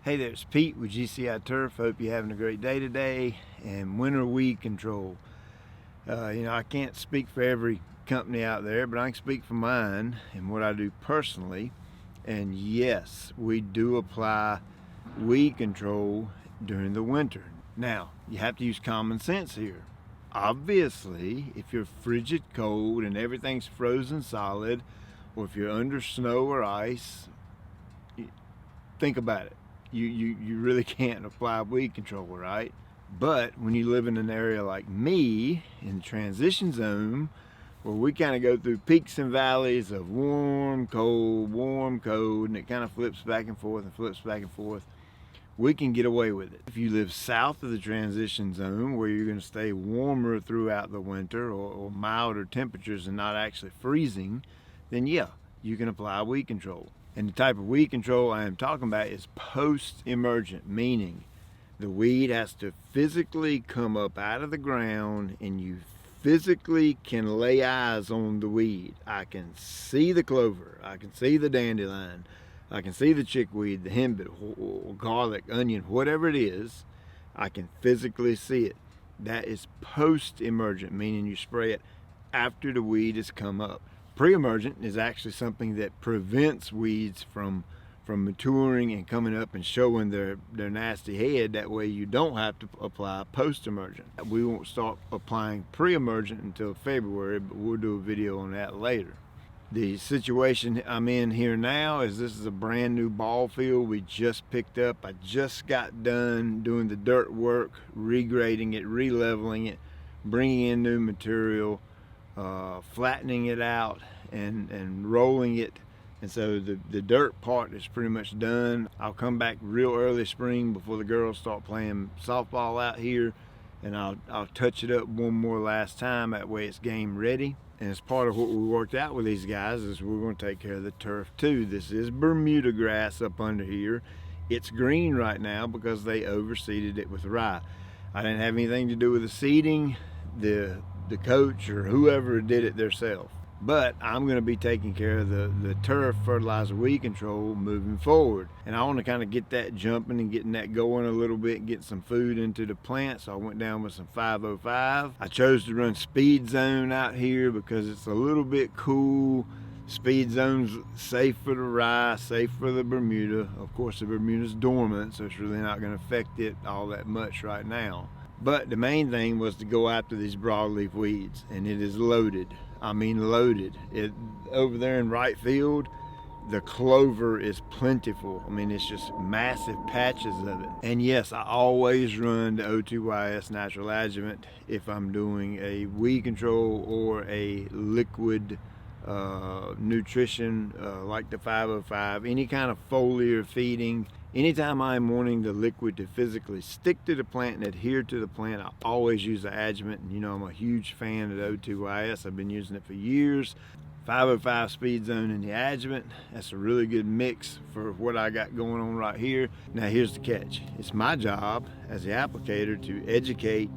Hey there, it's Pete with GCI Turf. Hope you're having a great day today. And winter weed control. I can't speak for every company out there, but I can speak for mine and what I do personally. And yes, we do apply weed control during the winter. Now, you have to use common sense here. Obviously, if you're frigid cold and everything's frozen solid, or if you're under snow or ice, think about it. You really can't apply weed control, right? But when you live in an area like me, in the transition zone, where we kind of go through peaks and valleys of warm, cold, and it kind of flips back and forth and flips back and forth, we can get away with it. If you live south of the transition zone, where you're going to stay warmer throughout the winter, or milder temperatures and not actually freezing, then yeah, you can apply weed control. And the type of weed control I am talking about is post-emergent, meaning the weed has to physically come up out of the ground and you physically can lay eyes on the weed. I can see the clover, I can see the dandelion, I can see the chickweed, the henbit, garlic, onion, whatever it is, I can physically see it. That is post-emergent, meaning you spray it after the weed has come up. Pre-emergent is actually something that prevents weeds from maturing and coming up and showing their nasty head. That way you don't have to apply post-emergent. We won't start applying pre-emergent until February, but we'll do a video on that later. The situation I'm in here now is this is a brand new ball field we just picked up. I just got done doing the dirt work, regrading it, re-leveling it, bringing in new material, flattening it out and rolling it. And so the dirt part is pretty much done. I'll come back real early spring before the girls start playing softball out here, and I'll touch it up one more last time. That way it's game ready. And as part of what we worked out with these guys is we're going to take care of the turf too. This is Bermuda grass up under here. It's green right now because they overseeded it with rye. I didn't have anything to do with the seeding. The coach or whoever did it themselves. But I'm going to be taking care of the turf fertilizer weed control moving forward. And I want to kind of get that jumping and getting that going a little bit, get some food into the plant. So I went down with some 505. I chose to run Speed Zone out here because it's a little bit cool. Speed Zone's safe for the rye, safe for the Bermuda. Of course, the Bermuda's dormant, so it's really not going to affect it all that much right now. But the main thing was to go after these broadleaf weeds, and it is loaded. I mean loaded. Over there in right field, the clover is plentiful. I mean, it's just massive patches of it. And yes, I always run the O2YS natural adjuvant if I'm doing a weed control or a liquid nutrition like the 505, any kind of foliar feeding. Anytime I'm wanting the liquid to physically stick to the plant and adhere to the plant, I always use the adjuvant. And I'm a huge fan of the O2YS. I've been using it for years. 505 Speed Zone and the adjuvant, that's a really good mix for what I got going on right here. Now here's the catch. It's my job as the applicator to educate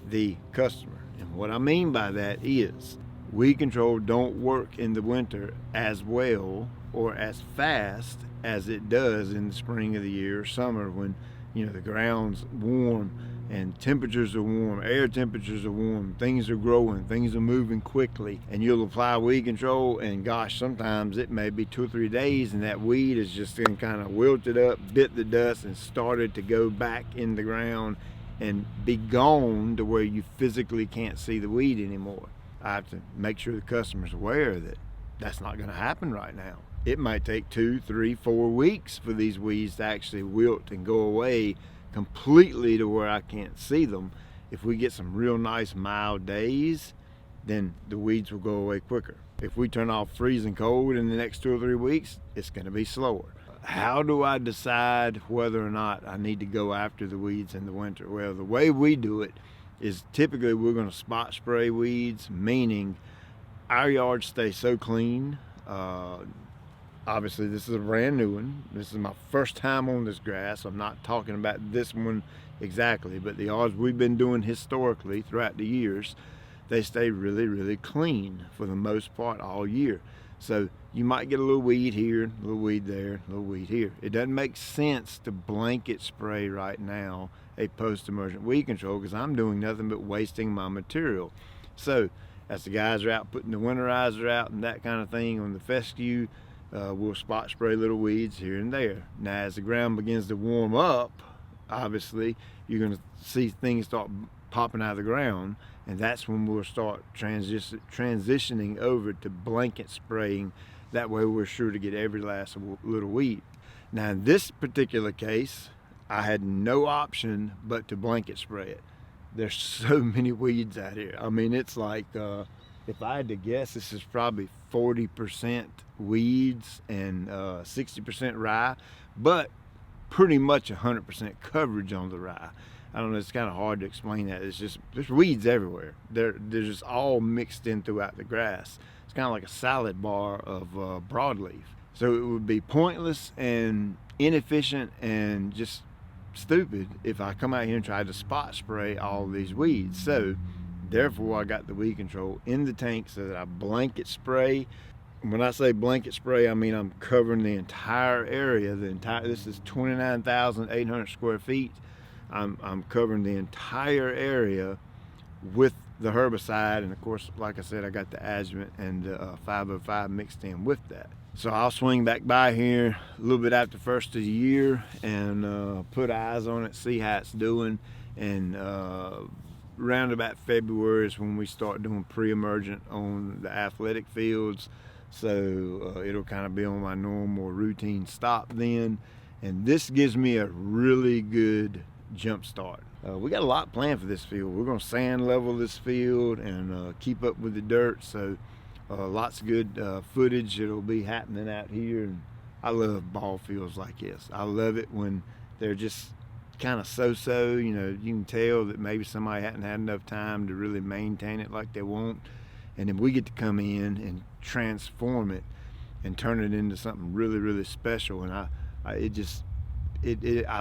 the customer. And what I mean by that is weed control don't work in the winter as well or as fast as it does in the spring of the year or summer, when the ground's warm and temperatures are warm, air temperatures are warm, things are growing, things are moving quickly, and you'll apply weed control, and gosh, sometimes it may be 2 or 3 days and that weed is just kind of wilted up, bit the dust, and started to go back in the ground and be gone to where you physically can't see the weed anymore. I have to make sure the customer's aware that that's not going to happen right now. It might take 2, 3, 4 weeks for these weeds to actually wilt and go away completely to where I can't see them. If we get some real nice mild days, then the weeds will go away quicker. If we turn off freezing cold in the next 2 or 3 weeks, it's going to be slower. How do I decide whether or not I need to go after the weeds in the winter? Well, the way we do it is typically we're going to spot spray weeds, meaning our yards stay so clean. Obviously this is a brand new one. This is my first time on this grass. I'm not talking about this one exactly, but the yards we've been doing historically throughout the years, they stay really, really clean for the most part all year. So you might get a little weed here, a little weed there, a little weed here. It doesn't make sense to blanket spray right now a post-emergent weed control because I'm doing nothing but wasting my material. So as the guys are out putting the winterizer out and that kind of thing on the fescue, we'll spot spray little weeds here and there. Now as the ground begins to warm up, obviously you're going to see things start popping out of the ground, and that's when we'll start transitioning over to blanket spraying. That way we're sure to get every last little weed. Now in this particular case, I had no option but to blanket spray it. There's so many weeds out here. I mean, it's like, if I had to guess, this is probably 40% weeds and 60% rye, but pretty much 100% coverage on the rye. I don't know, it's kind of hard to explain that. It's just, there's weeds everywhere. They're just all mixed in throughout the grass. It's kind of like a salad bar of broadleaf. So it would be pointless and inefficient and just stupid if I come out here and try to spot spray all these weeds. So therefore I got the weed control in the tank so that I blanket spray. When I say blanket spray, I mean I'm covering the entire area. This is 29,800 square feet. I'm covering the entire area with the herbicide, and of course, like I said, I got the adjuvant and the 505 mixed in with that. So I'll swing back by here a little bit after the first of the year and put eyes on it, see how it's doing, and around about February is when we start doing pre-emergent on the athletic fields. So it'll kind of be on my normal routine stop then, and this gives me a really good jump start. We got a lot planned for this field. We're going to sand level this field and keep up with the dirt, so lots of good footage that'll be happening out here. And I love ball fields like this. I love it when they're just kind of so-so. You know, you can tell that maybe somebody hadn't had enough time to really maintain it like they want, and then we get to come in and transform it and turn it into something really, really special. And I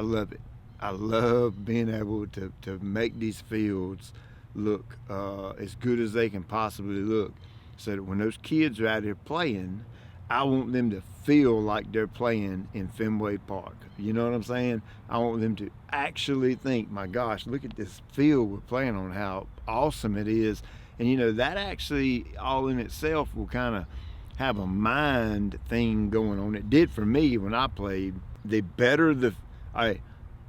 love it. I love being able to make these fields look as good as they can possibly look, so that when those kids are out here playing, I want them to feel like they're playing in Fenway Park. You know what I'm saying? I want them to actually think, my gosh, look at this field we're playing on, how awesome it is. And you know, that actually all in itself will kind of have a mind thing going on. It did for me when I played. The better I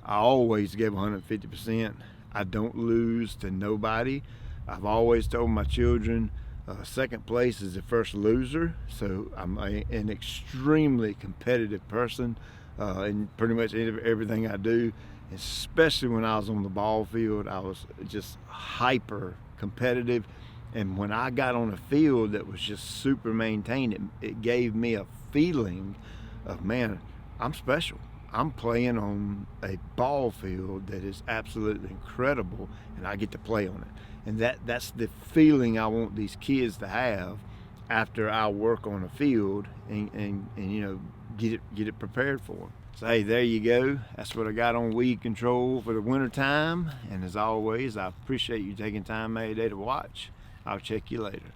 always give 150%. I don't lose to nobody. I've always told my children, second place is the first loser. So I'm an extremely competitive person in pretty much everything I do. Especially when I was on the ball field, I was just hyper competitive. And when I got on a field that was just super maintained, it gave me a feeling of, man, I'm special. I'm playing on a ball field that is absolutely incredible, and I get to play on it. And that's the feeling I want these kids to have after I work on a field and you know, get it prepared for them. So hey, there you go. That's what I got on weed control for the winter time. And as always, I appreciate you taking time every day to watch. I'll check you later.